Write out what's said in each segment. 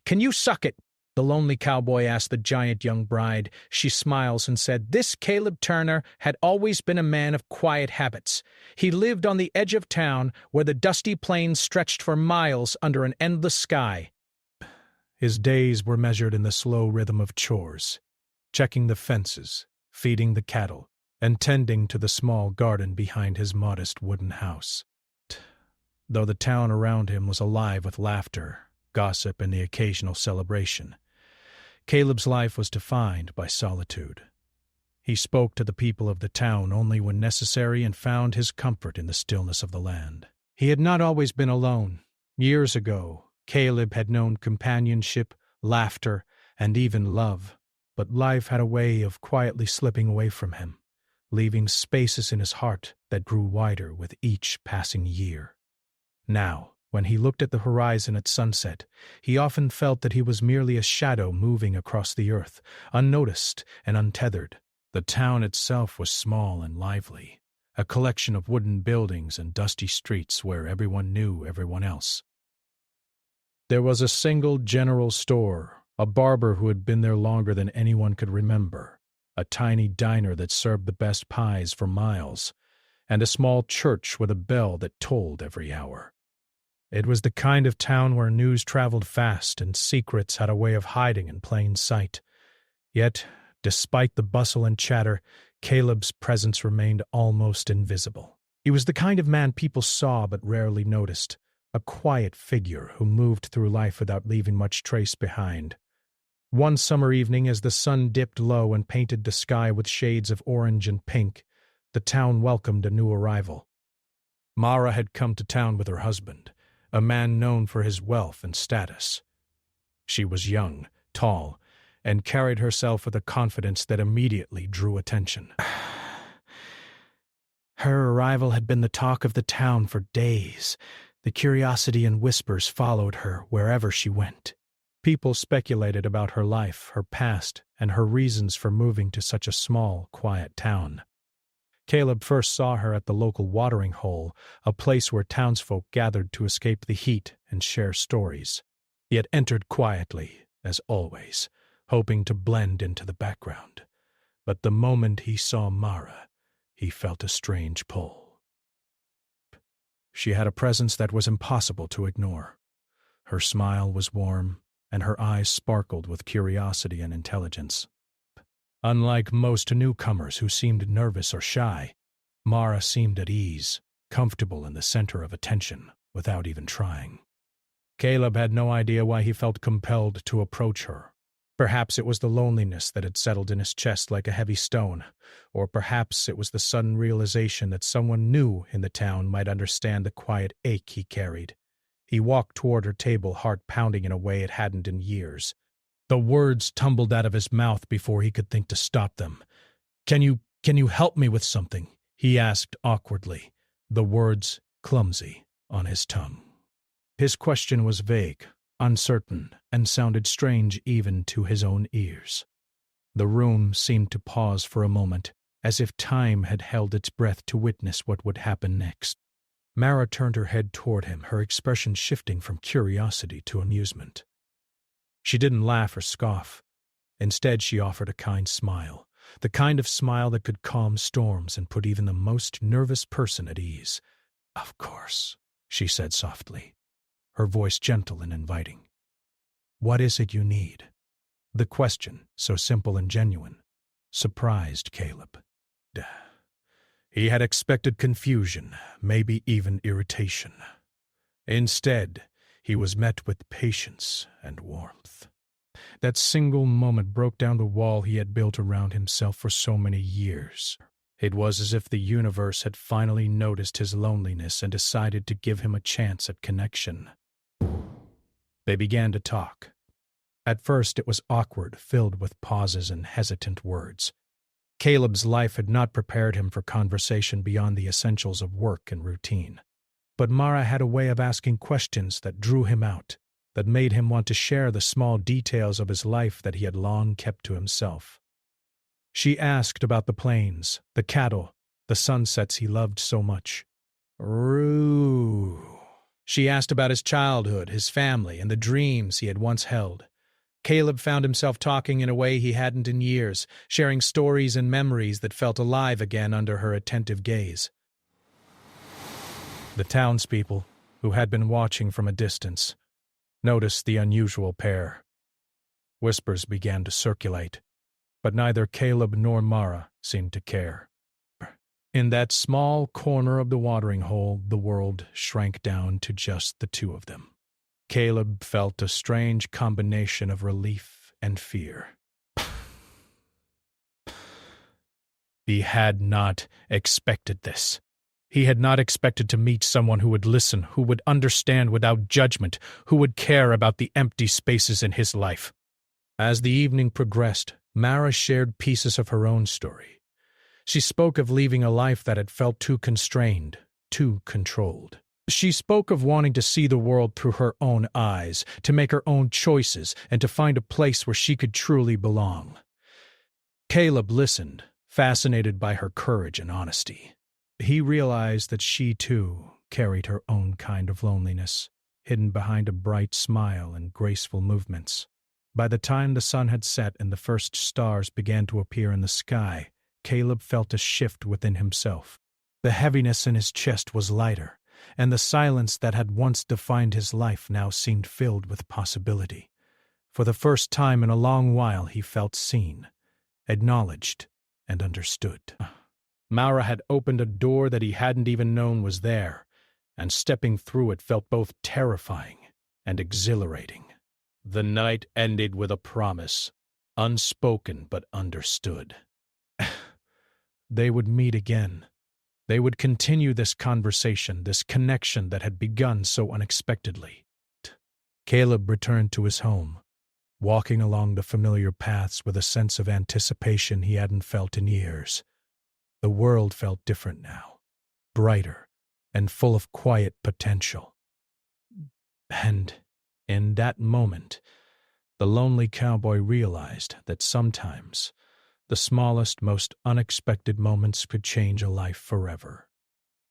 Can you suck it?" the lonely cowboy asked the giant young bride. She smiles and said, "This Caleb Turner had always been a man of quiet habits. He lived on the edge of town where the dusty plains stretched for miles under an endless sky." His days were measured in the slow rhythm of chores, checking the fences, feeding the cattle, and tending to the small garden behind his modest wooden house. Though the town around him was alive with laughter, gossip, and the occasional celebration, Caleb's life was defined by solitude. He spoke to the people of the town only when necessary and found his comfort in the stillness of the land. He had not always been alone. Years ago, Caleb had known companionship, laughter, and even love, but life had a way of quietly slipping away from him, leaving spaces in his heart that grew wider with each passing year. Now, when he looked at the horizon at sunset, he often felt that he was merely a shadow moving across the earth, unnoticed and untethered. The town itself was small and lively, a collection of wooden buildings and dusty streets where everyone knew everyone else. There was a single general store, a barber who had been there longer than anyone could remember, a tiny diner that served the best pies for miles, and a small church with a bell that tolled every hour. It was the kind of town where news traveled fast and secrets had a way of hiding in plain sight. Yet, despite the bustle and chatter, Caleb's presence remained almost invisible. He was the kind of man people saw but rarely noticed, a quiet figure who moved through life without leaving much trace behind. One summer evening, as the sun dipped low and painted the sky with shades of orange and pink, the town welcomed a new arrival. Mara had come to town with her husband, a man known for his wealth and status. She was young, tall, and carried herself with a confidence that immediately drew attention. Her arrival had been the talk of the town for days. The curiosity and whispers followed her wherever she went. People speculated about her life, her past, and her reasons for moving to such a small, quiet town. Caleb first saw her at the local watering hole, a place where townsfolk gathered to escape the heat and share stories. He had entered quietly, as always, hoping to blend into the background. But the moment he saw Mara, he felt a strange pull. She had a presence that was impossible to ignore. Her smile was warm, and her eyes sparkled with curiosity and intelligence. Unlike most newcomers who seemed nervous or shy, Mara seemed at ease, comfortable in the center of attention, without even trying. Caleb had no idea why he felt compelled to approach her. Perhaps it was the loneliness that had settled in his chest like a heavy stone, or perhaps it was the sudden realization that someone new in the town might understand the quiet ache he carried. He walked toward her table, heart pounding in a way it hadn't in years. The words tumbled out of his mouth before he could think to stop them. Can you help me with something?" he asked awkwardly, the words clumsy on his tongue. His question was vague, uncertain, and sounded strange even to his own ears. The room seemed to pause for a moment, as if time had held its breath to witness what would happen next. Mara turned her head toward him, her expression shifting from curiosity to amusement. She didn't laugh or scoff. Instead, she offered a kind smile, the kind of smile that could calm storms and put even the most nervous person at ease. "Of course," she said softly, her voice gentle and inviting. "What is it you need?" The question, so simple and genuine, surprised Caleb. He had expected confusion, maybe even irritation. Instead, he was met with patience and warmth. That single moment broke down the wall he had built around himself for so many years. It was as if the universe had finally noticed his loneliness and decided to give him a chance at connection. They began to talk. At first it was awkward, filled with pauses and hesitant words. Caleb's life had not prepared him for conversation beyond the essentials of work and routine. But Mara had a way of asking questions that drew him out, that made him want to share the small details of his life that he had long kept to himself. She asked about the plains, the cattle, the sunsets he loved so much. "Roo," She asked about his childhood, his family, and the dreams he had once held. Caleb found himself talking in a way he hadn't in years, sharing stories and memories that felt alive again under her attentive gaze. The townspeople, who had been watching from a distance, noticed the unusual pair. Whispers began to circulate, but neither Caleb nor Mara seemed to care. In that small corner of the watering hole, the world shrank down to just the two of them. Caleb felt a strange combination of relief and fear. He had not expected this. He had not expected to meet someone who would listen, who would understand without judgment, who would care about the empty spaces in his life. As the evening progressed, Mara shared pieces of her own story. She spoke of leaving a life that had felt too constrained, too controlled. She spoke of wanting to see the world through her own eyes, to make her own choices, and to find a place where she could truly belong. Caleb listened, fascinated by her courage and honesty. He realized that she, too, carried her own kind of loneliness, hidden behind a bright smile and graceful movements. By the time the sun had set and the first stars began to appear in the sky, Caleb felt a shift within himself. The heaviness in his chest was lighter, and the silence that had once defined his life now seemed filled with possibility. For the first time in a long while he felt seen, acknowledged, and understood. Mara had opened a door that he hadn't even known was there, and stepping through it felt both terrifying and exhilarating. The night ended with a promise, unspoken but understood. They would meet again. They would continue this conversation, this connection that had begun so unexpectedly. Caleb returned to his home, walking along the familiar paths with a sense of anticipation he hadn't felt in years. The world felt different now, brighter, and full of quiet potential. And in that moment, the lonely cowboy realized that sometimes the smallest, most unexpected moments could change a life forever.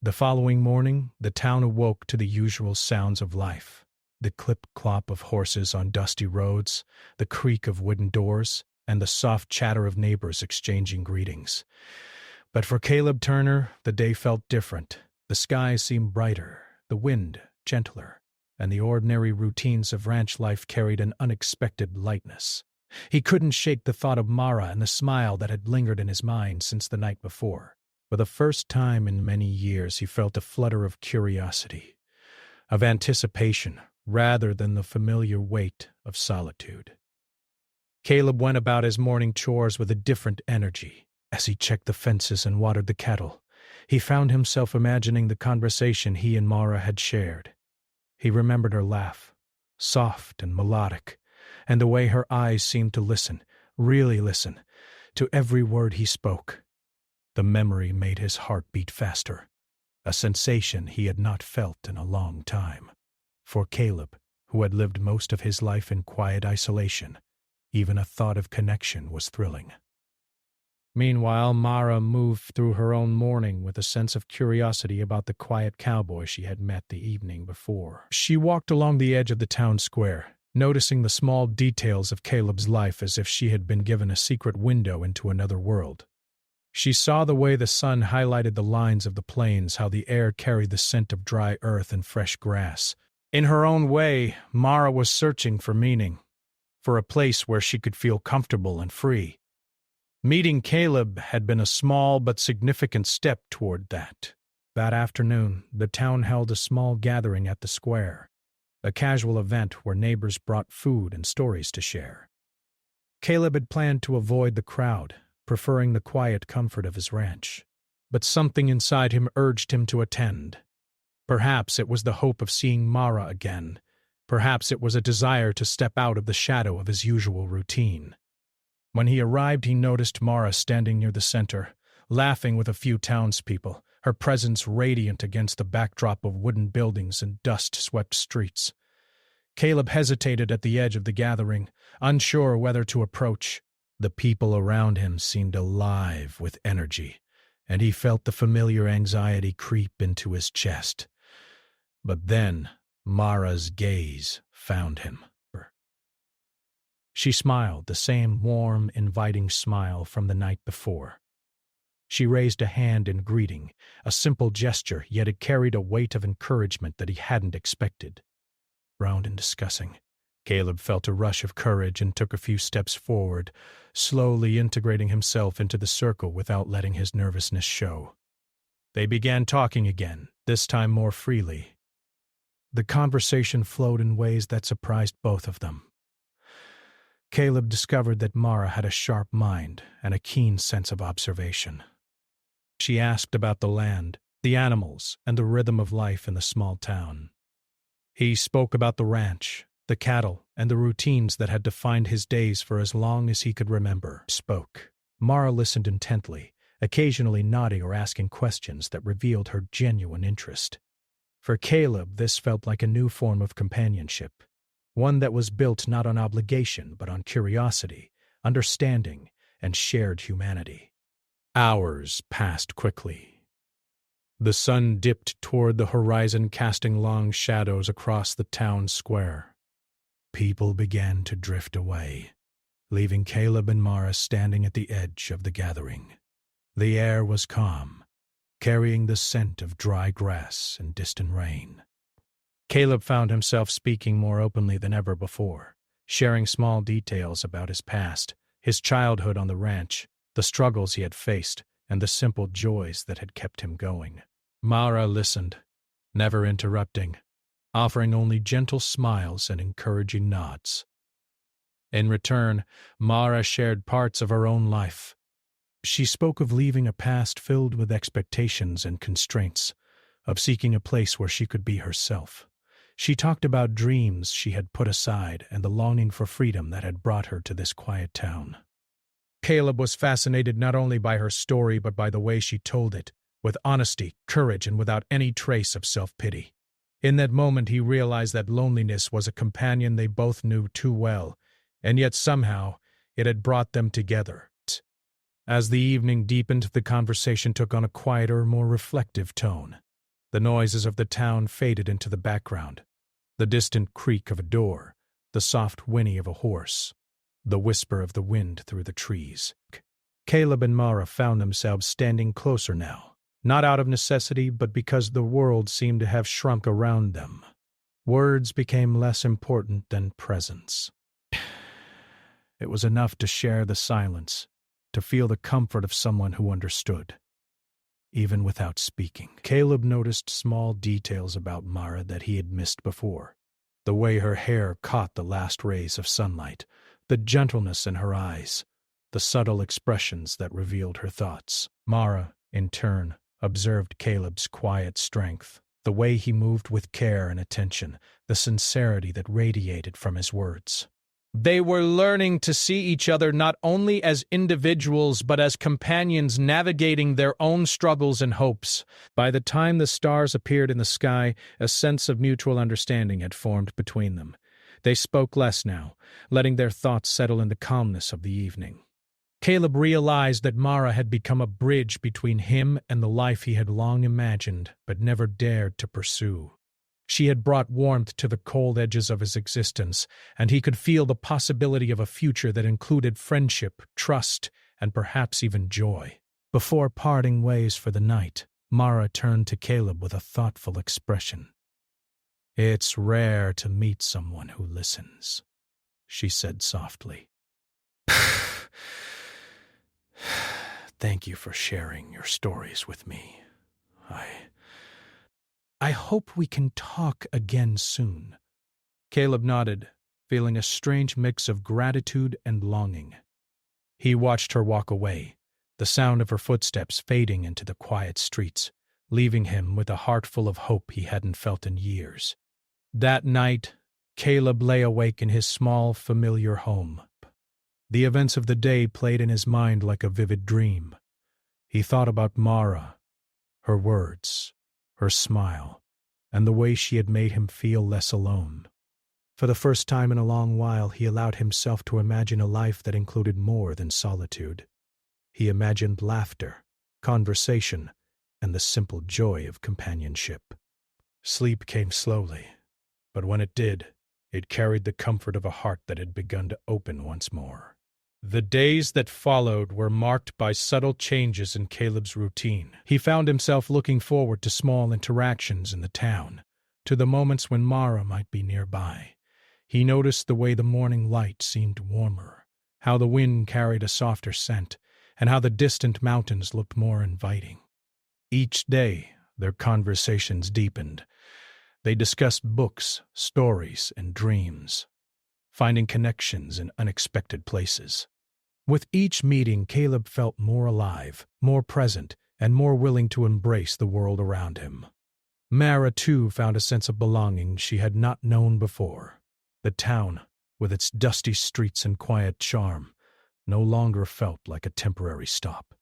The following morning, the town awoke to the usual sounds of life, the clip-clop of horses on dusty roads, the creak of wooden doors, and the soft chatter of neighbors exchanging greetings. But for Caleb Turner, the day felt different. The sky seemed brighter, the wind gentler, and the ordinary routines of ranch life carried an unexpected lightness. He couldn't shake the thought of Mara and the smile that had lingered in his mind since the night before. For the first time in many years he felt a flutter of curiosity, of anticipation, rather than the familiar weight of solitude. Caleb went about his morning chores with a different energy. As he checked the fences and watered the cattle, he found himself imagining the conversation he and Mara had shared. He remembered her laugh, soft and melodic, and the way her eyes seemed to listen, really listen, to every word he spoke. The memory made his heart beat faster, a sensation he had not felt in a long time. For Caleb, who had lived most of his life in quiet isolation, even a thought of connection was thrilling. Meanwhile, Mara moved through her own morning with a sense of curiosity about the quiet cowboy she had met the evening before. She walked along the edge of the town square, noticing the small details of Caleb's life as if she had been given a secret window into another world. She saw the way the sun highlighted the lines of the plains, how the air carried the scent of dry earth and fresh grass. In her own way, Mara was searching for meaning, for a place where she could feel comfortable and free. Meeting Caleb had been a small but significant step toward that. That afternoon, the town held a small gathering at the square, a casual event where neighbors brought food and stories to share. Caleb had planned to avoid the crowd, preferring the quiet comfort of his ranch. But something inside him urged him to attend. Perhaps it was the hope of seeing Mara again. Perhaps it was a desire to step out of the shadow of his usual routine. When he arrived, he noticed Mara standing near the center, laughing with a few townspeople, her presence radiant against the backdrop of wooden buildings and dust-swept streets. Caleb hesitated at the edge of the gathering, unsure whether to approach. The people around him seemed alive with energy, and he felt the familiar anxiety creep into his chest. But then, Mara's gaze found him. She smiled, the same warm, inviting smile from the night before. She raised a hand in greeting, a simple gesture, yet it carried a weight of encouragement that he hadn't expected. Round and discussing, Caleb felt a rush of courage and took a few steps forward, slowly integrating himself into the circle without letting his nervousness show. They began talking again, this time more freely. The conversation flowed in ways that surprised both of them. Caleb discovered that Mara had a sharp mind and a keen sense of observation. She asked about the land, the animals, and the rhythm of life in the small town. He spoke about the ranch, the cattle, and the routines that had defined his days for as long as he could remember. Mara listened intently, occasionally nodding or asking questions that revealed her genuine interest. For Caleb, this felt like a new form of companionship, one that was built not on obligation but on curiosity, understanding, and shared humanity. Hours passed quickly. The sun dipped toward the horizon, casting long shadows across the town square. People began to drift away, leaving Caleb and Mara standing at the edge of the gathering. The air was calm, carrying the scent of dry grass and distant rain. Caleb found himself speaking more openly than ever before, sharing small details about his past, his childhood on the ranch, the struggles he had faced, and the simple joys that had kept him going. Mara listened, never interrupting, offering only gentle smiles and encouraging nods. In return, Mara shared parts of her own life. She spoke of leaving a past filled with expectations and constraints, of seeking a place where she could be herself. She talked about dreams she had put aside and the longing for freedom that had brought her to this quiet town. Caleb was fascinated not only by her story but by the way she told it, with honesty, courage, and without any trace of self-pity. In that moment he realized that loneliness was a companion they both knew too well, and yet somehow it had brought them together. As the evening deepened, the conversation took on a quieter, more reflective tone. The noises of the town faded into the background. The distant creak of a door, the soft whinny of a horse, the whisper of the wind through the trees. Caleb and Mara found themselves standing closer now, not out of necessity but because the world seemed to have shrunk around them. Words became less important than presence. It was enough to share the silence, to feel the comfort of someone who understood, even without speaking. Caleb noticed small details about Mara that he had missed before. The way her hair caught the last rays of sunlight, the gentleness in her eyes, the subtle expressions that revealed her thoughts. Mara, in turn, observed Caleb's quiet strength, the way he moved with care and attention, the sincerity that radiated from his words. They were learning to see each other not only as individuals but as companions navigating their own struggles and hopes. By the time the stars appeared in the sky, a sense of mutual understanding had formed between them. They spoke less now, letting their thoughts settle in the calmness of the evening. Caleb realized that Mara had become a bridge between him and the life he had long imagined but never dared to pursue. She had brought warmth to the cold edges of his existence, and he could feel the possibility of a future that included friendship, trust, and perhaps even joy. Before parting ways for the night, Mara turned to Caleb with a thoughtful expression. "It's rare to meet someone who listens," she said softly. "Thank you for sharing your stories with me. I hope we can talk again soon." Caleb nodded, feeling a strange mix of gratitude and longing. He watched her walk away, the sound of her footsteps fading into the quiet streets, leaving him with a heart full of hope he hadn't felt in years. That night, Caleb lay awake in his small, familiar home. The events of the day played in his mind like a vivid dream. He thought about Mara, her words, her smile, and the way she had made him feel less alone. For the first time in a long while, he allowed himself to imagine a life that included more than solitude. He imagined laughter, conversation, and the simple joy of companionship. Sleep came slowly, but when it did, it carried the comfort of a heart that had begun to open once more. The days that followed were marked by subtle changes in Caleb's routine. He found himself looking forward to small interactions in the town, to the moments when Mara might be nearby. He noticed the way the morning light seemed warmer, how the wind carried a softer scent, and how the distant mountains looked more inviting. Each day, their conversations deepened. They discussed books, stories, and dreams, finding connections in unexpected places. With each meeting, Caleb felt more alive, more present, and more willing to embrace the world around him. Mara, too, found a sense of belonging she had not known before. The town, with its dusty streets and quiet charm, no longer felt like a temporary stop.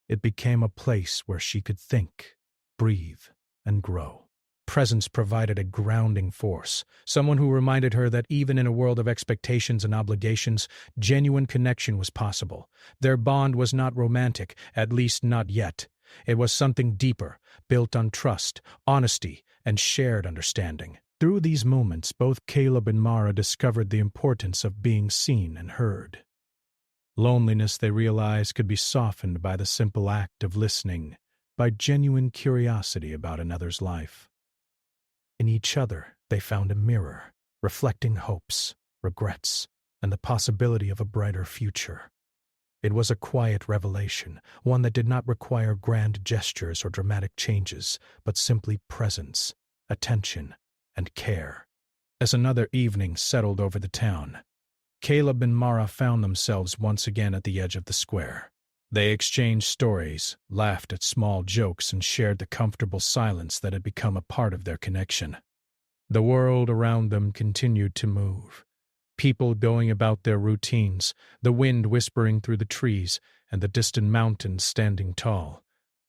It became a place where she could think, breathe, and grow. Presence provided a grounding force, someone who reminded her that even in a world of expectations and obligations, genuine connection was possible. Their bond was not romantic, at least not yet. It was something deeper, built on trust, honesty, and shared understanding. Through these moments, both Caleb and Mara discovered the importance of being seen and heard. Loneliness, they realized, could be softened by the simple act of listening, by genuine curiosity about another's life. In each other, they found a mirror, reflecting hopes, regrets, and the possibility of a brighter future. It was a quiet revelation, one that did not require grand gestures or dramatic changes, but simply presence, attention, and care. As another evening settled over the town, Caleb and Mara found themselves once again at the edge of the square. They exchanged stories, laughed at small jokes, and shared the comfortable silence that had become a part of their connection. The world around them continued to move, people going about their routines, the wind whispering through the trees, and the distant mountains standing tall.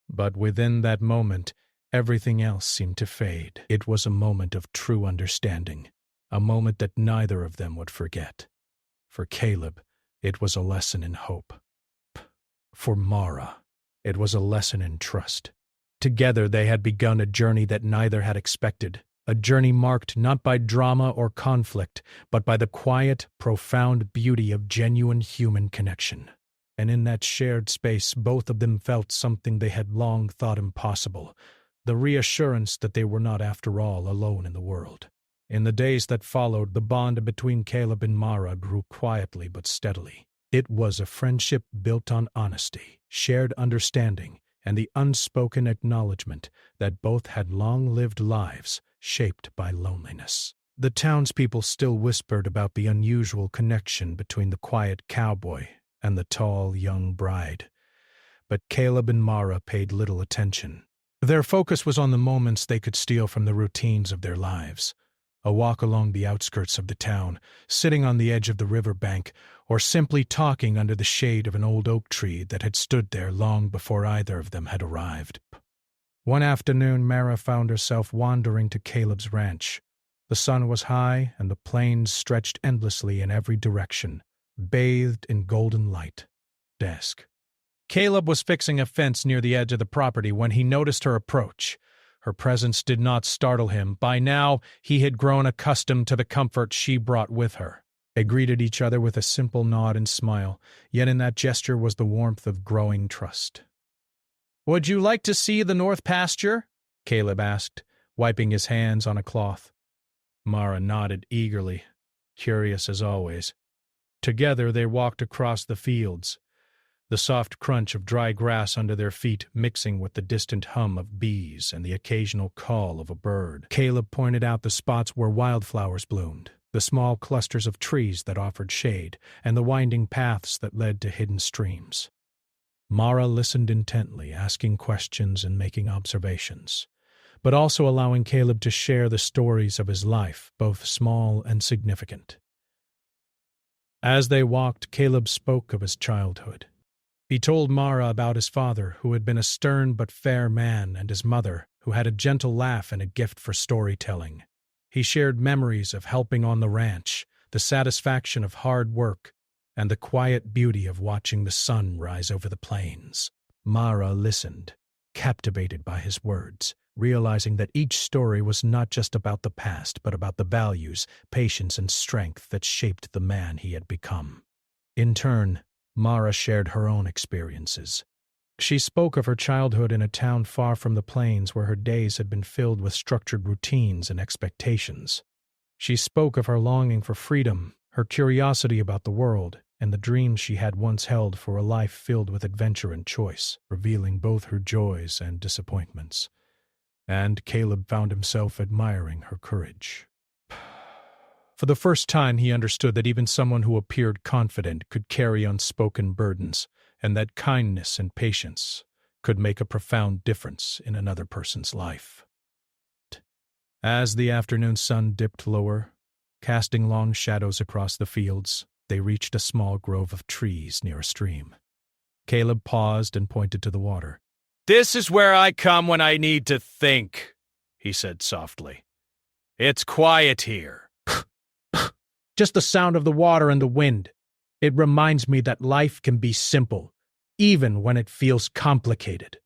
But within that moment, everything else seemed to fade. It was a moment of true understanding, a moment that neither of them would forget. For Caleb, it was a lesson in hope. For Mara, it was a lesson in trust. Together they had begun a journey that neither had expected, a journey marked not by drama or conflict, but by the quiet, profound beauty of genuine human connection. And in that shared space, both of them felt something they had long thought impossible, the reassurance that they were not, after all, alone in the world. In the days that followed, the bond between Caleb and Mara grew quietly but steadily. It was a friendship built on honesty, shared understanding, and the unspoken acknowledgement that both had long-lived lives shaped by loneliness. The townspeople still whispered about the unusual connection between the quiet cowboy and the tall, young bride, but Caleb and Mara paid little attention. Their focus was on the moments they could steal from the routines of their lives. A walk along the outskirts of the town, sitting on the edge of the river bank, or simply talking under the shade of an old oak tree that had stood there long before either of them had arrived. One afternoon, Mara found herself wandering to Caleb's ranch. The sun was high, and the plains stretched endlessly in every direction, bathed in golden light. Caleb was fixing a fence near the edge of the property when he noticed her approach. Her presence did not startle him. By now, he had grown accustomed to the comfort she brought with her. They greeted each other with a simple nod and smile, yet in that gesture was the warmth of growing trust. "Would you like to see the north pasture?" Caleb asked, wiping his hands on a cloth. Mara nodded eagerly, curious as always. Together they walked across the fields, the soft crunch of dry grass under their feet mixing with the distant hum of bees and the occasional call of a bird. Caleb pointed out the spots where wildflowers bloomed, the small clusters of trees that offered shade, and the winding paths that led to hidden streams. Mara listened intently, asking questions and making observations, but also allowing Caleb to share the stories of his life, both small and significant. As they walked, Caleb spoke of his childhood. He told Mara about his father, who had been a stern but fair man, and his mother, who had a gentle laugh and a gift for storytelling. He shared memories of helping on the ranch, the satisfaction of hard work, and the quiet beauty of watching the sun rise over the plains. Mara listened, captivated by his words, realizing that each story was not just about the past, but about the values, patience, and strength that shaped the man he had become. In turn, Mara shared her own experiences. She spoke of her childhood in a town far from the plains where her days had been filled with structured routines and expectations. She spoke of her longing for freedom, her curiosity about the world, and the dreams she had once held for a life filled with adventure and choice, revealing both her joys and disappointments. And Caleb found himself admiring her courage. For the first time, he understood that even someone who appeared confident could carry unspoken burdens, and that kindness and patience could make a profound difference in another person's life. As the afternoon sun dipped lower, casting long shadows across the fields, they reached a small grove of trees near a stream. Caleb paused and pointed to the water. "This is where I come when I need to think," he said softly. "It's quiet here." "Just the sound of the water and the wind. It reminds me that life can be simple, even when it feels complicated."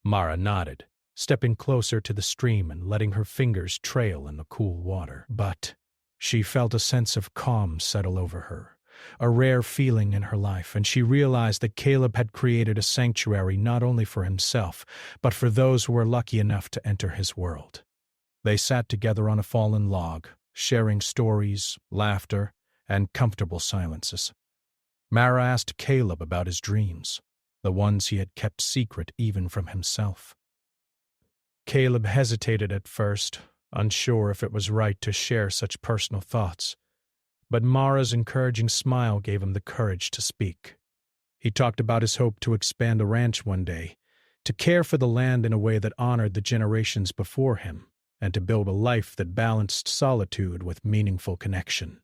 Mara nodded, stepping closer to the stream and letting her fingers trail in the cool water. But she felt a sense of calm settle over her, a rare feeling in her life, and she realized that Caleb had created a sanctuary not only for himself, but for those who were lucky enough to enter his world. They sat together on a fallen log, sharing stories, laughter, and comfortable silences. Mara asked Caleb about his dreams, the ones he had kept secret even from himself. Caleb hesitated at first, unsure if it was right to share such personal thoughts, but Mara's encouraging smile gave him the courage to speak. He talked about his hope to expand a ranch one day, to care for the land in a way that honored the generations before him, and to build a life that balanced solitude with meaningful connection.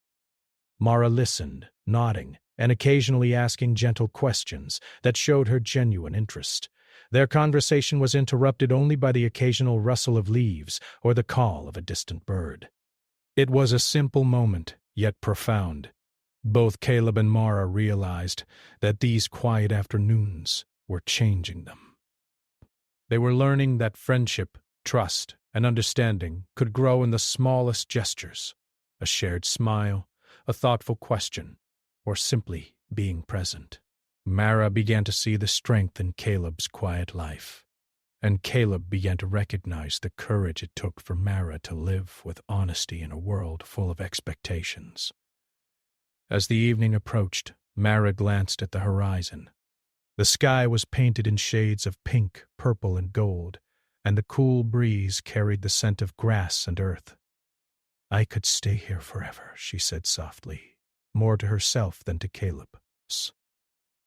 Mara listened, nodding, and occasionally asking gentle questions that showed her genuine interest. Their conversation was interrupted only by the occasional rustle of leaves or the call of a distant bird. It was a simple moment, yet profound. Both Caleb and Mara realized that these quiet afternoons were changing them. They were learning that friendship, trust, and understanding could grow in the smallest gestures, a shared smile, a thoughtful question, or simply being present. Mara began to see the strength in Caleb's quiet life, and Caleb began to recognize the courage it took for Mara to live with honesty in a world full of expectations. As the evening approached, Mara glanced at the horizon. The sky was painted in shades of pink, purple, and gold, and the cool breeze carried the scent of grass and earth. "I could stay here forever," she said softly, more to herself than to Caleb.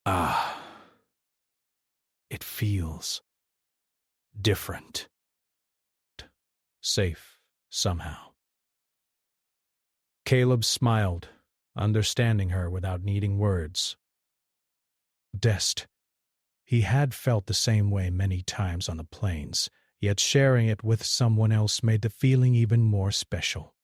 "Ah, it feels different. Safe, somehow." Caleb smiled, understanding her without needing words. Dest. He had felt the same way many times on the plains, yet sharing it with someone else made the feeling even more special.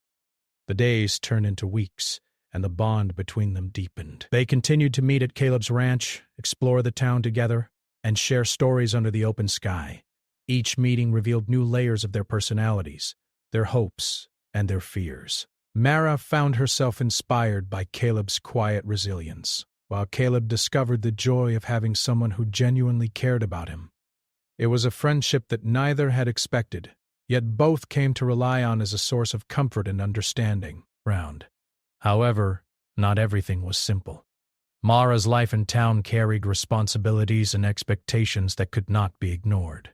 The days turned into weeks, and the bond between them deepened. They continued to meet at Caleb's ranch, explore the town together, and share stories under the open sky. Each meeting revealed new layers of their personalities, their hopes, and their fears. Mara found herself inspired by Caleb's quiet resilience, while Caleb discovered the joy of having someone who genuinely cared about him. It was a friendship that neither had expected, yet both came to rely on as a source of comfort and understanding. However, not everything was simple. Mara's life in town carried responsibilities and expectations that could not be ignored.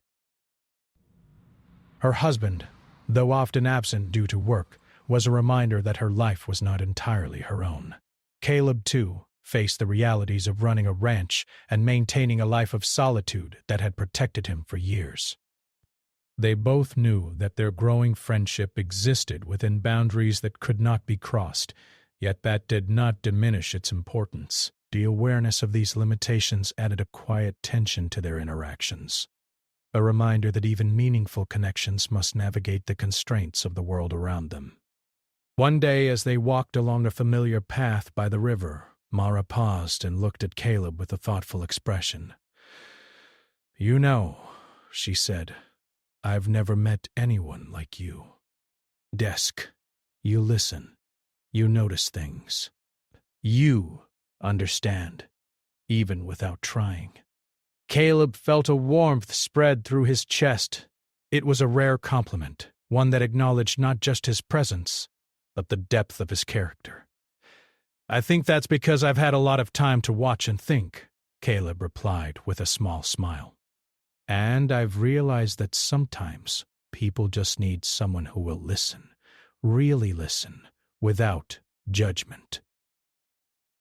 Her husband, though often absent due to work, was a reminder that her life was not entirely her own. Caleb, too, faced the realities of running a ranch and maintaining a life of solitude that had protected him for years. They both knew that their growing friendship existed within boundaries that could not be crossed, yet that did not diminish its importance. The awareness of these limitations added a quiet tension to their interactions, a reminder that even meaningful connections must navigate the constraints of the world around them. One day, as they walked along a familiar path by the river, Mara paused and looked at Caleb with a thoughtful expression. "You know," she said, I've never met anyone like you. Desk, you listen. You notice things. You understand, even without trying. Caleb felt a warmth spread through his chest. It was a rare compliment, one that acknowledged not just his presence, but the depth of his character. I think that's because I've had a lot of time to watch and think, Caleb replied with a small smile. And I've realized that sometimes people just need someone who will listen, really listen, without judgment.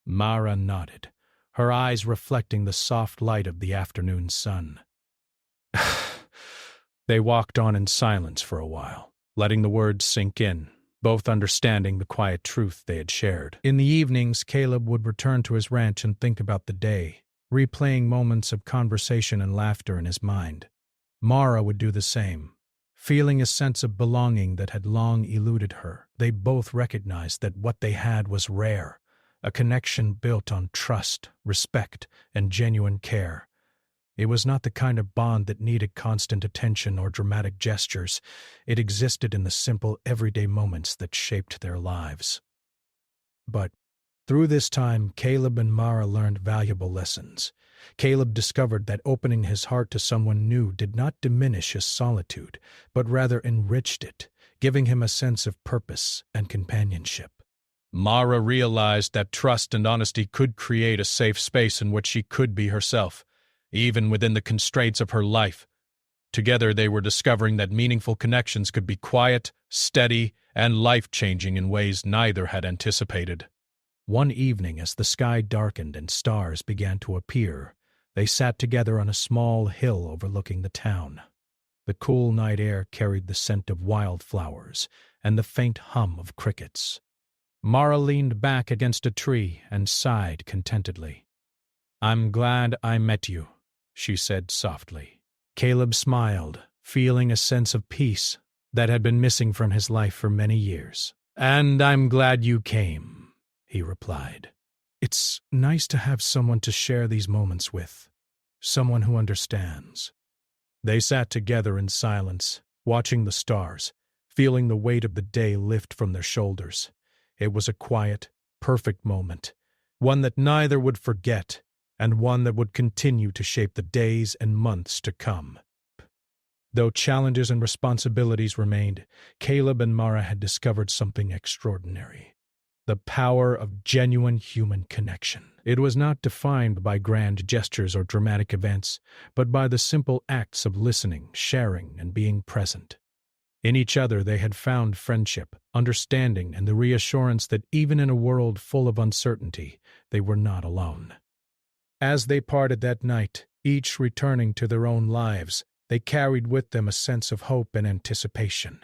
Mara nodded, her eyes reflecting the soft light of the afternoon sun. They walked on in silence for a while, letting the words sink in, both understanding the quiet truth they had shared. In the evenings, Caleb would return to his ranch and think about the day, replaying moments of conversation and laughter in his mind. Mara would do the same, feeling a sense of belonging that had long eluded her. They both recognized that what they had was rare, a connection built on trust, respect, and genuine care. It was not the kind of bond that needed constant attention or dramatic gestures. It existed in the simple, everyday moments that shaped their lives. But through this time, Caleb and Mara learned valuable lessons. Caleb discovered that opening his heart to someone new did not diminish his solitude, but rather enriched it, giving him a sense of purpose and companionship. Mara realized that trust and honesty could create a safe space in which she could be herself, even within the constraints of her life. Together they were discovering that meaningful connections could be quiet, steady, and life-changing in ways neither had anticipated. One evening, as the sky darkened and stars began to appear, they sat together on a small hill overlooking the town. The cool night air carried the scent of wildflowers and the faint hum of crickets. Mara leaned back against a tree and sighed contentedly. "I'm glad I met you," she said softly. Caleb smiled, feeling a sense of peace that had been missing from his life for many years. "And I'm glad you came," he replied. "It's nice to have someone to share these moments with, someone who understands." They sat together in silence, watching the stars, feeling the weight of the day lift from their shoulders. It was a quiet, perfect moment, one that neither would forget, and one that would continue to shape the days and months to come. Though challenges and responsibilities remained, Caleb and Mara had discovered something extraordinary: the power of genuine human connection. It was not defined by grand gestures or dramatic events, but by the simple acts of listening, sharing, and being present. In each other they had found friendship, understanding, and the reassurance that even in a world full of uncertainty, they were not alone. As they parted that night, each returning to their own lives, they carried with them a sense of hope and anticipation.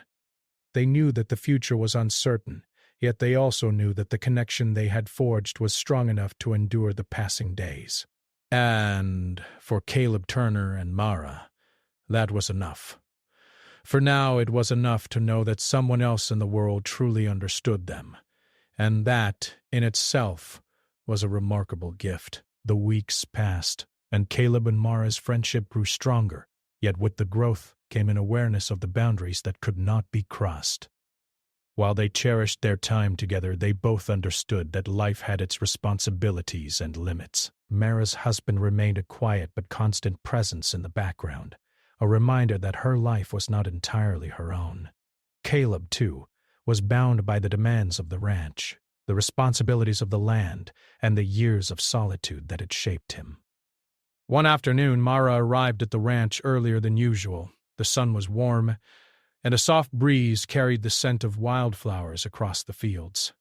They knew that the future was uncertain, yet they also knew that the connection they had forged was strong enough to endure the passing days. And for Caleb Turner and Mara, that was enough. For now it was enough to know that someone else in the world truly understood them, and that, in itself, was a remarkable gift. The weeks passed, and Caleb and Mara's friendship grew stronger, yet with the growth came an awareness of the boundaries that could not be crossed. While they cherished their time together, they both understood that life had its responsibilities and limits. Mara's husband remained a quiet but constant presence in the background, a reminder that her life was not entirely her own. Caleb, too, was bound by the demands of the ranch, the responsibilities of the land, and the years of solitude that had shaped him. One afternoon, Mara arrived at the ranch earlier than usual. The sun was warm, and a soft breeze carried the scent of wildflowers across the fields.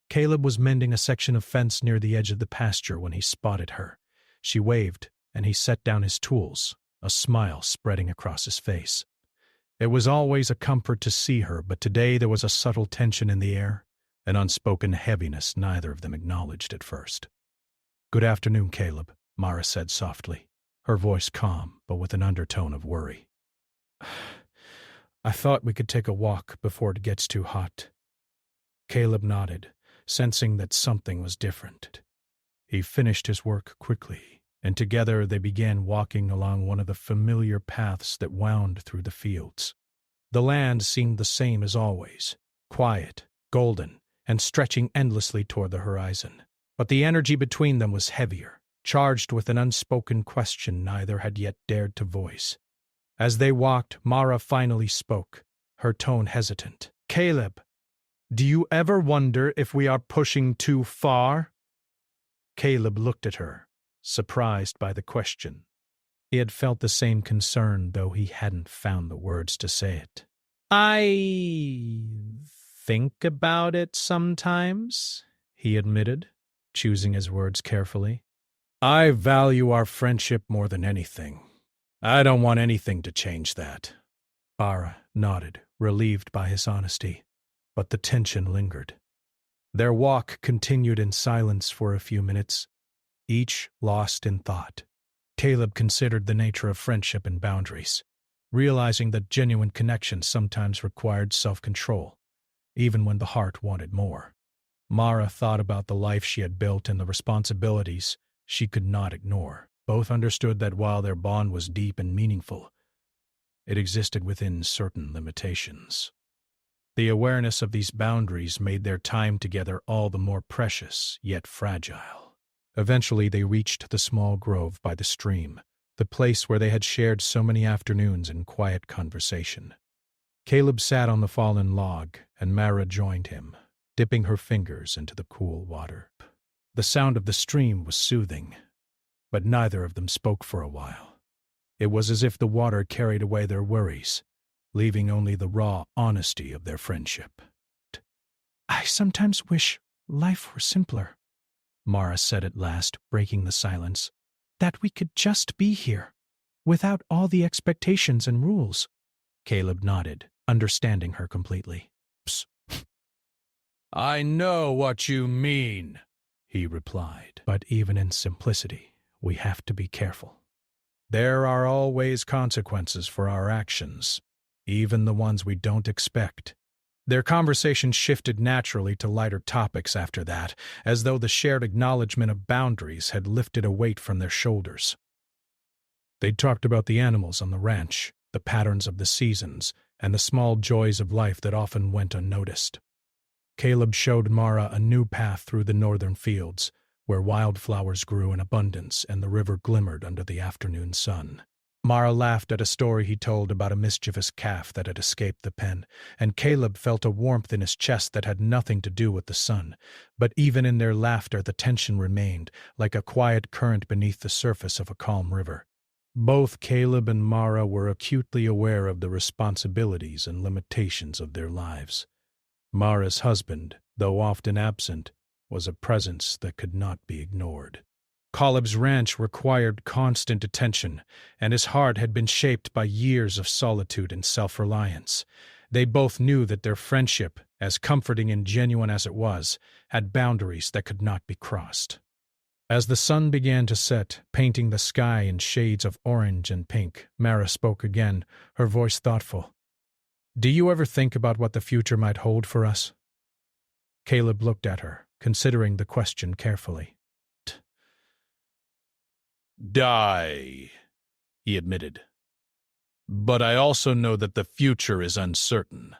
Caleb was mending a section of fence near the edge of the pasture when he spotted her. She waved, and he set down his tools, a smile spreading across his face. It was always a comfort to see her, but today there was a subtle tension in the air, an unspoken heaviness neither of them acknowledged at first. "Good afternoon, Caleb," Mara said softly, her voice calm but with an undertone of worry. "I thought we could take a walk before it gets too hot." Caleb nodded, sensing that something was different. He finished his work quickly and together they began walking along one of the familiar paths that wound through the fields. The land seemed the same as always, quiet, golden, and stretching endlessly toward the horizon. But the energy between them was heavier, charged with an unspoken question neither had yet dared to voice. As they walked, Mara finally spoke, her tone hesitant. "Caleb, do you ever wonder if we are pushing too far?" Caleb looked at her, surprised by the question. He had felt the same concern, though he hadn't found the words to say it. "I think about it sometimes," he admitted, choosing his words carefully. "I value our friendship more than anything. I don't want anything to change that." Mara nodded, relieved by his honesty, but the tension lingered. Their walk continued in silence for a few minutes, each lost in thought. Caleb considered the nature of friendship and boundaries, realizing that genuine connection sometimes required self-control, even when the heart wanted more. Mara thought about the life she had built and the responsibilities she could not ignore. Both understood that while their bond was deep and meaningful, it existed within certain limitations. The awareness of these boundaries made their time together all the more precious, yet fragile. Eventually they reached the small grove by the stream, the place where they had shared so many afternoons in quiet conversation. Caleb sat on the fallen log, and Mara joined him, dipping her fingers into the cool water. The sound of the stream was soothing, but neither of them spoke for a while. It was as if the water carried away their worries, leaving only the raw honesty of their friendship. "I sometimes wish life were simpler," Mara said at last, breaking the silence. "That we could just be here, without all the expectations and rules." Caleb nodded, understanding her completely. "Psst. I know what you mean," he replied. "But even in simplicity, we have to be careful. There are always consequences for our actions, even the ones we don't expect." Their conversation shifted naturally to lighter topics after that, as though the shared acknowledgement of boundaries had lifted a weight from their shoulders. They talked about the animals on the ranch, the patterns of the seasons, and the small joys of life that often went unnoticed. Caleb showed Mara a new path through the northern fields, where wildflowers grew in abundance and the river glimmered under the afternoon sun. Mara laughed at a story he told about a mischievous calf that had escaped the pen, and Caleb felt a warmth in his chest that had nothing to do with the sun. But even in their laughter the tension remained, like a quiet current beneath the surface of a calm river. Both Caleb and Mara were acutely aware of the responsibilities and limitations of their lives. Mara's husband, though often absent, was a presence that could not be ignored. Caleb's ranch required constant attention, and his heart had been shaped by years of solitude and self-reliance. They both knew that their friendship, as comforting and genuine as it was, had boundaries that could not be crossed. As the sun began to set, painting the sky in shades of orange and pink, Mara spoke again, her voice thoughtful. "Do you ever think about what the future might hold for us?" Caleb looked at her, considering the question carefully. "Die," he admitted. "But I also know that the future is uncertain.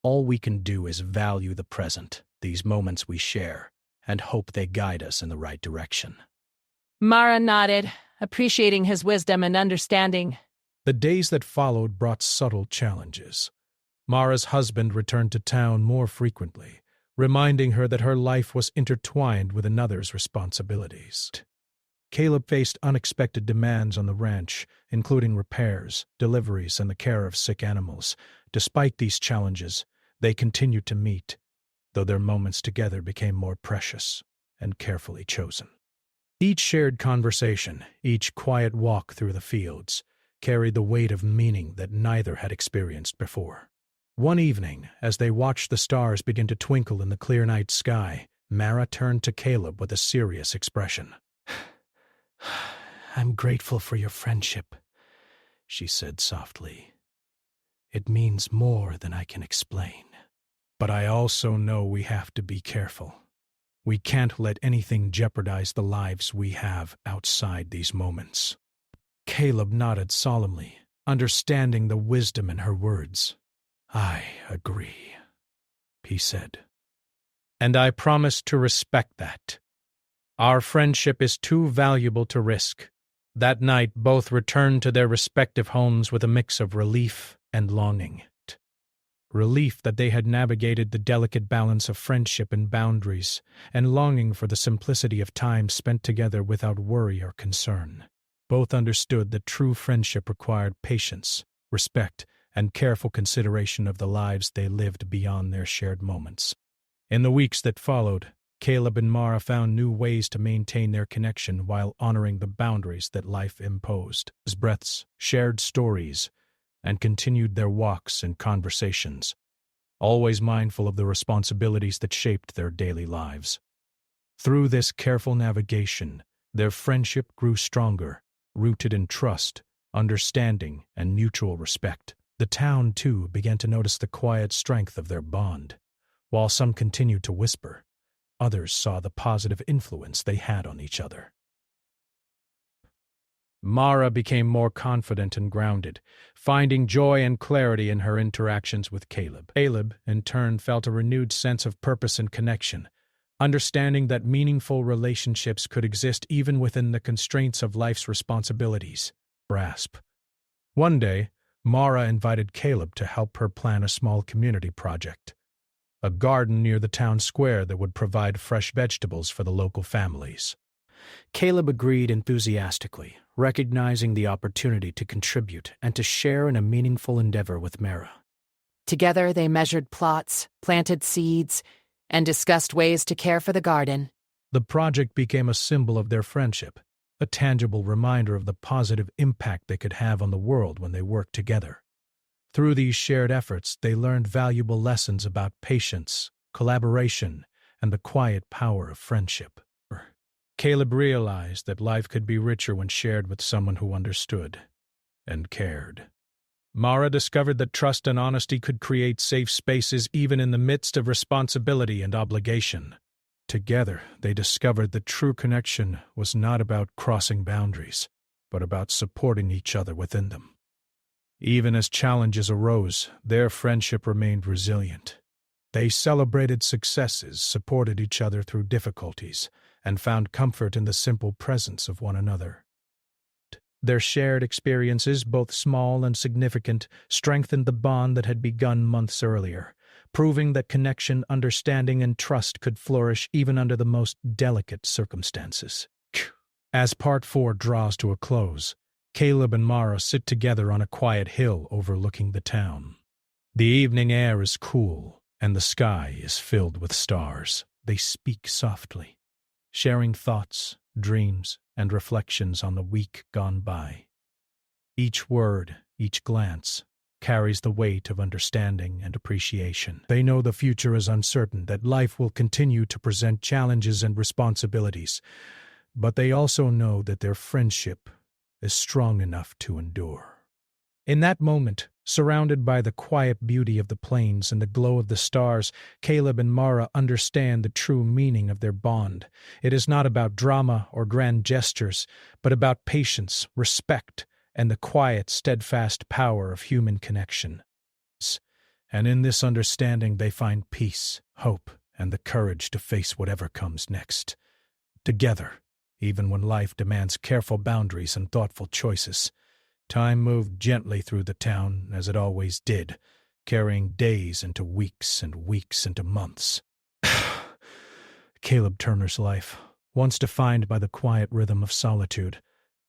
All we can do is value the present, these moments we share, and hope they guide us in the right direction." Mara nodded, appreciating his wisdom and understanding. The days that followed brought subtle challenges. Mara's husband returned to town more frequently, reminding her that her life was intertwined with another's responsibilities. Caleb faced unexpected demands on the ranch, including repairs, deliveries, and the care of sick animals. Despite these challenges, they continued to meet, though their moments together became more precious and carefully chosen. Each shared conversation, each quiet walk through the fields, carried the weight of meaning that neither had experienced before. One evening, as they watched the stars begin to twinkle in the clear night sky, Mara turned to Caleb with a serious expression. "I'm grateful for your friendship," she said softly. "It means more than I can explain. But I also know we have to be careful. We can't let anything jeopardize the lives we have outside these moments. Caleb nodded solemnly, understanding the wisdom in her words. I agree, he said. And I promise to respect that. Our friendship is too valuable to risk. That night, both returned to their respective homes with a mix of relief and longing. Relief that they had navigated the delicate balance of friendship and boundaries, and longing for the simplicity of time spent together without worry or concern. Both understood that true friendship required patience, respect, and careful consideration of the lives they lived beyond their shared moments. In the weeks that followed, Caleb and Mara found new ways to maintain their connection while honoring the boundaries that life imposed. Breaths, shared stories, and continued their walks and conversations, always mindful of the responsibilities that shaped their daily lives. Through this careful navigation, their friendship grew stronger, rooted in trust, understanding, and mutual respect. The town, too, began to notice the quiet strength of their bond. While some continued to whisper, others saw the positive influence they had on each other. Mara became more confident and grounded, finding joy and clarity in her interactions with Caleb. Caleb, in turn, felt a renewed sense of purpose and connection, understanding that meaningful relationships could exist even within the constraints of life's responsibilities. Grasp. One day, Mara invited Caleb to help her plan a small community project, a garden near the town square that would provide fresh vegetables for the local families. Caleb agreed enthusiastically, recognizing the opportunity to contribute and to share in a meaningful endeavor with Mara. Together they measured plots, planted seeds, and discussed ways to care for the garden. The project became a symbol of their friendship, a tangible reminder of the positive impact they could have on the world when they worked together. Through these shared efforts, they learned valuable lessons about patience, collaboration, and the quiet power of friendship. Caleb realized that life could be richer when shared with someone who understood and cared. Mara discovered that trust and honesty could create safe spaces even in the midst of responsibility and obligation. Together, they discovered that true connection was not about crossing boundaries, but about supporting each other within them. Even as challenges arose, their friendship remained resilient. They celebrated successes, supported each other through difficulties, and found comfort in the simple presence of one another. Their shared experiences, both small and significant, strengthened the bond that had begun months earlier, proving that connection, understanding, and trust could flourish even under the most delicate circumstances. As Part 4 draws to a close, Caleb and Mara sit together on a quiet hill overlooking the town. The evening air is cool, and the sky is filled with stars. They speak softly, sharing thoughts, dreams, and reflections on the week gone by. Each word, each glance, carries the weight of understanding and appreciation. They know the future is uncertain, that life will continue to present challenges and responsibilities, but they also know that their friendship is strong enough to endure. In that moment, surrounded by the quiet beauty of the plains and the glow of the stars, Caleb and Mara understand the true meaning of their bond. It is not about drama or grand gestures, but about patience, respect, and the quiet, steadfast power of human connection. And in this understanding they find peace, hope, and the courage to face whatever comes next. Together, even when life demands careful boundaries and thoughtful choices, time moved gently through the town, as it always did, carrying days into weeks and weeks into months. Caleb Turner's life, once defined by the quiet rhythm of solitude,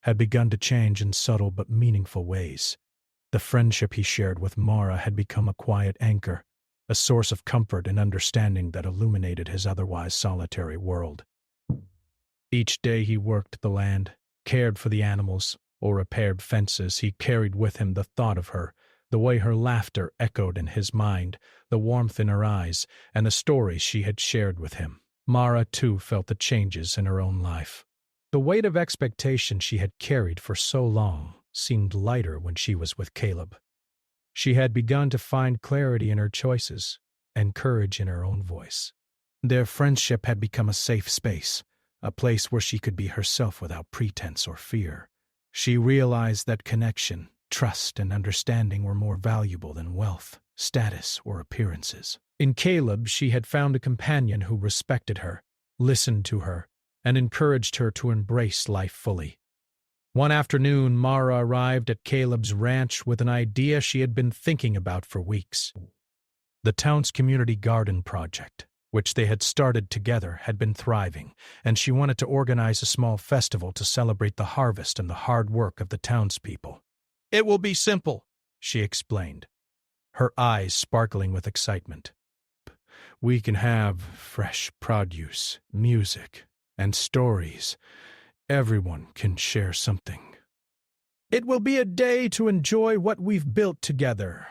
had begun to change in subtle but meaningful ways. The friendship he shared with Mara had become a quiet anchor, a source of comfort and understanding that illuminated his otherwise solitary world. Each day he worked the land, cared for the animals, or repaired fences. He carried with him the thought of her, the way her laughter echoed in his mind, the warmth in her eyes, and the stories she had shared with him. Mara, too, felt the changes in her own life. The weight of expectation she had carried for so long seemed lighter when she was with Caleb. She had begun to find clarity in her choices and courage in her own voice. Their friendship had become a safe space, a place where she could be herself without pretense or fear. She realized that connection, trust, and understanding were more valuable than wealth, status, or appearances. In Caleb, she had found a companion who respected her, listened to her, and encouraged her to embrace life fully. One afternoon, Mara arrived at Caleb's ranch with an idea she had been thinking about for weeks. The town's community garden project, which they had started together, had been thriving, and she wanted to organize a small festival to celebrate the harvest and the hard work of the townspeople. "It will be simple," she explained, her eyes sparkling with excitement. "We can have fresh produce, music, and stories. Everyone can share something. It will be a day to enjoy what we've built together."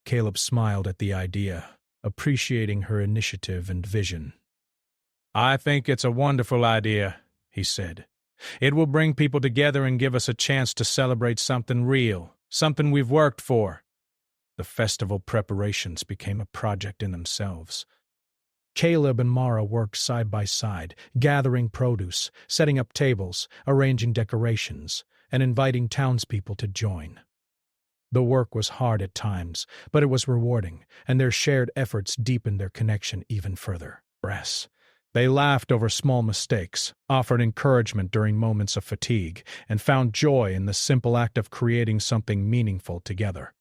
Caleb smiled at the idea, appreciating her initiative and vision. "I think it's a wonderful idea," he said. "It will bring people together and give us a chance to celebrate something real, something we've worked for." The festival preparations became a project in themselves. Caleb and Mara worked side by side, gathering produce, setting up tables, arranging decorations, and inviting townspeople to join. The work was hard at times, but it was rewarding, and their shared efforts deepened their connection even further. They laughed over small mistakes, offered encouragement during moments of fatigue, and found joy in the simple act of creating something meaningful together.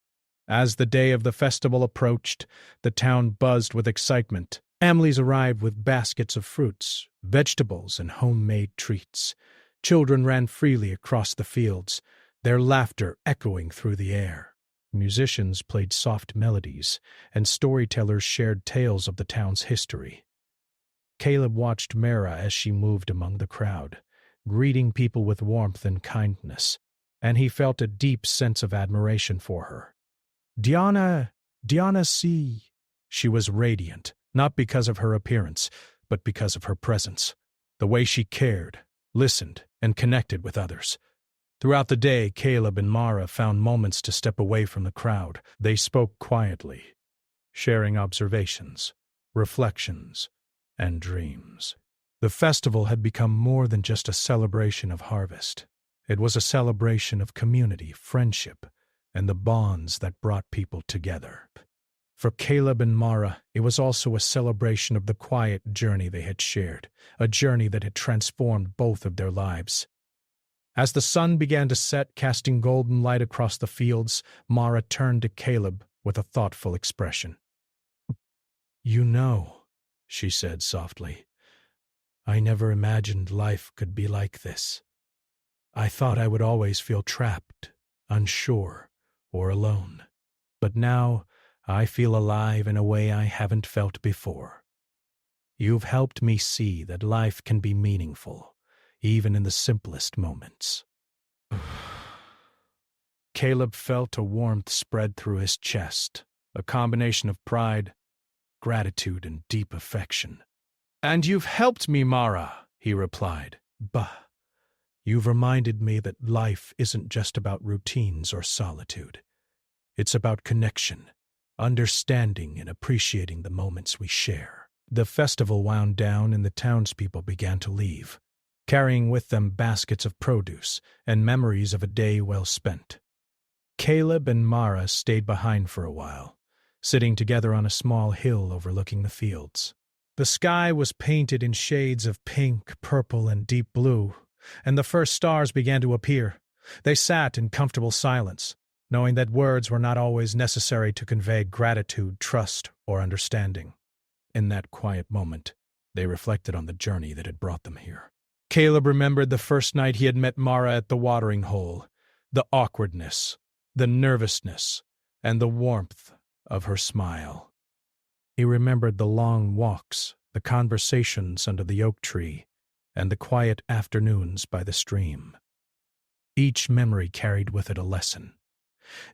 As the day of the festival approached, the town buzzed with excitement. Families arrived with baskets of fruits, vegetables, and homemade treats. Children ran freely across the fields, their laughter echoing through the air. Musicians played soft melodies, and storytellers shared tales of the town's history. Caleb watched Mara as she moved among the crowd, greeting people with warmth and kindness, and he felt a deep sense of admiration for her. Diana see. She was radiant, not because of her appearance, but because of her presence, the way she cared, listened, and connected with others. Throughout the day, Caleb and Mara found moments to step away from the crowd. They spoke quietly, sharing observations, reflections, and dreams. The festival had become more than just a celebration of harvest. It was a celebration of community, friendship, and the bonds that brought people together. For Caleb and Mara, it was also a celebration of the quiet journey they had shared, a journey that had transformed both of their lives. As the sun began to set, casting golden light across the fields, Mara turned to Caleb with a thoughtful expression. "You know," she said softly, "I never imagined life could be like this. I thought I would always feel trapped, unsure, or alone. But now I feel alive in a way I haven't felt before. You've helped me see that life can be meaningful, even in the simplest moments." Caleb felt a warmth spread through his chest, a combination of pride, gratitude, and deep affection. "And you've helped me, Mara," he replied. "Bah, you've reminded me that life isn't just about routines or solitude. It's about connection, understanding, and appreciating the moments we share." The festival wound down and the townspeople began to leave, carrying with them baskets of produce and memories of a day well spent. Caleb and Mara stayed behind for a while, sitting together on a small hill overlooking the fields. The sky was painted in shades of pink, purple, and deep blue, and the first stars began to appear. They sat in comfortable silence, knowing that words were not always necessary to convey gratitude, trust, or understanding. In that quiet moment, they reflected on the journey that had brought them here. Caleb remembered the first night he had met Mara at the watering hole, the awkwardness, the nervousness, and the warmth of her smile. He remembered the long walks, the conversations under the oak tree, and the quiet afternoons by the stream. Each memory carried with it a lesson.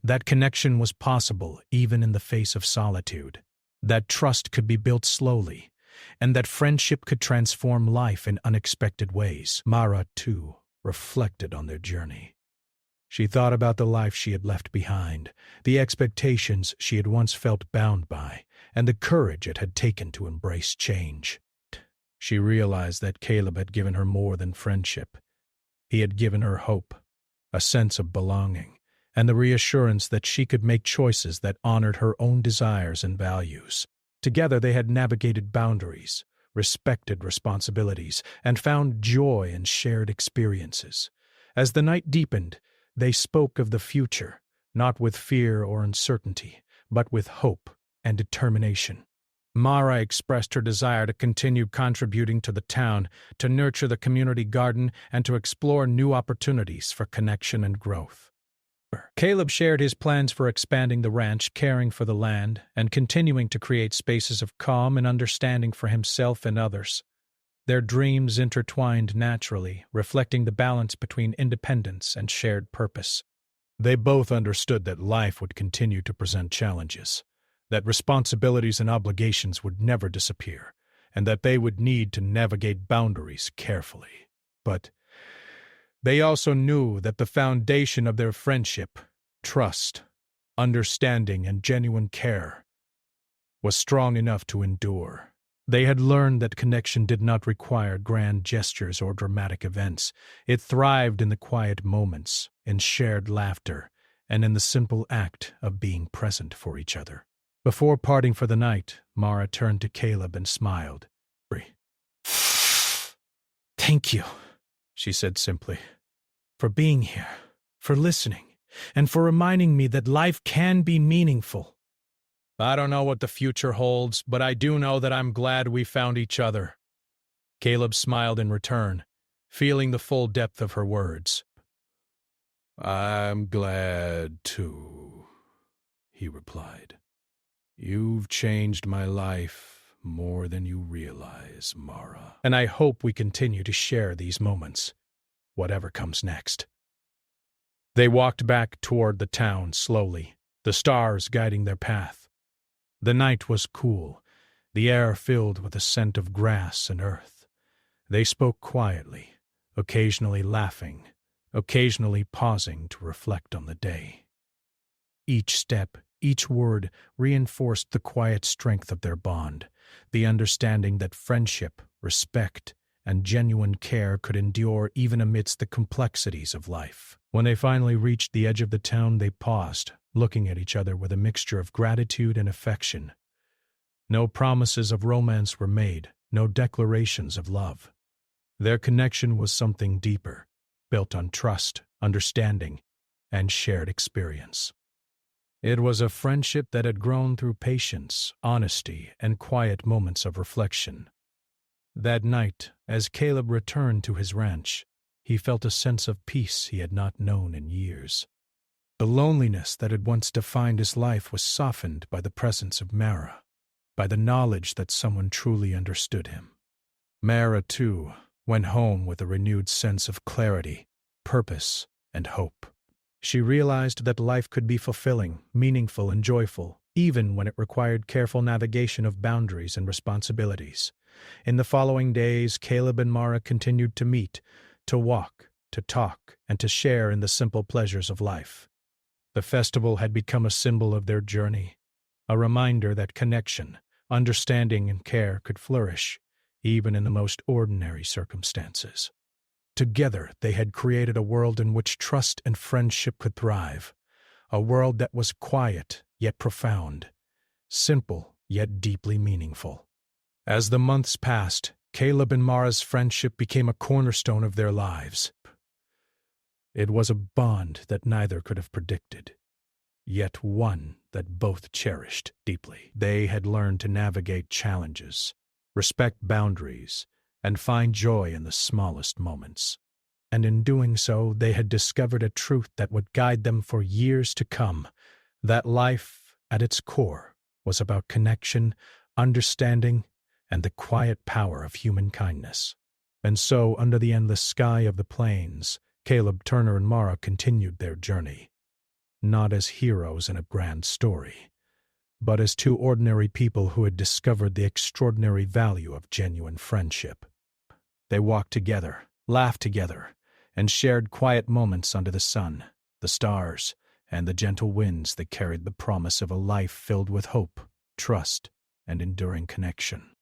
That connection was possible even in the face of solitude, that trust could be built slowly, and that friendship could transform life in unexpected ways. Mara, too, reflected on their journey. She thought about the life she had left behind, the expectations she had once felt bound by, and the courage it had taken to embrace change. She realized that Caleb had given her more than friendship. He had given her hope, a sense of belonging, and the reassurance that she could make choices that honored her own desires and values. Together they had navigated boundaries, respected responsibilities, and found joy in shared experiences. As the night deepened, they spoke of the future, not with fear or uncertainty, but with hope and determination. Mara expressed her desire to continue contributing to the town, to nurture the community garden, and to explore new opportunities for connection and growth. Caleb shared his plans for expanding the ranch, caring for the land, and continuing to create spaces of calm and understanding for himself and others. Their dreams intertwined naturally, reflecting the balance between independence and shared purpose. They both understood that life would continue to present challenges, that responsibilities and obligations would never disappear, and that they would need to navigate boundaries carefully. But they also knew that the foundation of their friendship, trust, understanding, and genuine care, was strong enough to endure. They had learned that connection did not require grand gestures or dramatic events. It thrived in the quiet moments, in shared laughter, and in the simple act of being present for each other. Before parting for the night, Mara turned to Caleb and smiled. "Thank you," she said simply, "for being here, for listening, and for reminding me that life can be meaningful. I don't know what the future holds, but I do know that I'm glad we found each other." Caleb smiled in return, feeling the full depth of her words. "I'm glad, too," he replied. "You've changed my life more than you realize, Mara. And I hope we continue to share these moments, whatever comes next." They walked back toward the town slowly, the stars guiding their path. The night was cool, the air filled with the scent of grass and earth. They spoke quietly, occasionally laughing, occasionally pausing to reflect on the day. Each step, each word reinforced the quiet strength of their bond, the understanding that friendship, respect, and genuine care could endure even amidst the complexities of life. When they finally reached the edge of the town, they paused, looking at each other with a mixture of gratitude and affection. No promises of romance were made, no declarations of love. Their connection was something deeper, built on trust, understanding, and shared experience. It was a friendship that had grown through patience, honesty, and quiet moments of reflection. That night, as Caleb returned to his ranch, he felt a sense of peace he had not known in years. The loneliness that had once defined his life was softened by the presence of Mara, by the knowledge that someone truly understood him. Mara, too, went home with a renewed sense of clarity, purpose, and hope. She realized that life could be fulfilling, meaningful, and joyful, even when it required careful navigation of boundaries and responsibilities. In the following days, Caleb and Mara continued to meet, to walk, to talk, and to share in the simple pleasures of life. The festival had become a symbol of their journey, a reminder that connection, understanding, and care could flourish, even in the most ordinary circumstances. Together, they had created a world in which trust and friendship could thrive, a world that was quiet yet profound, simple yet deeply meaningful. As the months passed, Caleb and Mara's friendship became a cornerstone of their lives. It was a bond that neither could have predicted, yet one that both cherished deeply. They had learned to navigate challenges, respect boundaries, and find joy in the smallest moments. And in doing so, they had discovered a truth that would guide them for years to come, that life, at its core, was about connection, understanding, and the quiet power of human kindness. And so, under the endless sky of the plains, Caleb Turner and Mara continued their journey, not as heroes in a grand story, but as two ordinary people who had discovered the extraordinary value of genuine friendship. They walked together, laughed together, and shared quiet moments under the sun, the stars, and the gentle winds that carried the promise of a life filled with hope, trust, and enduring connection.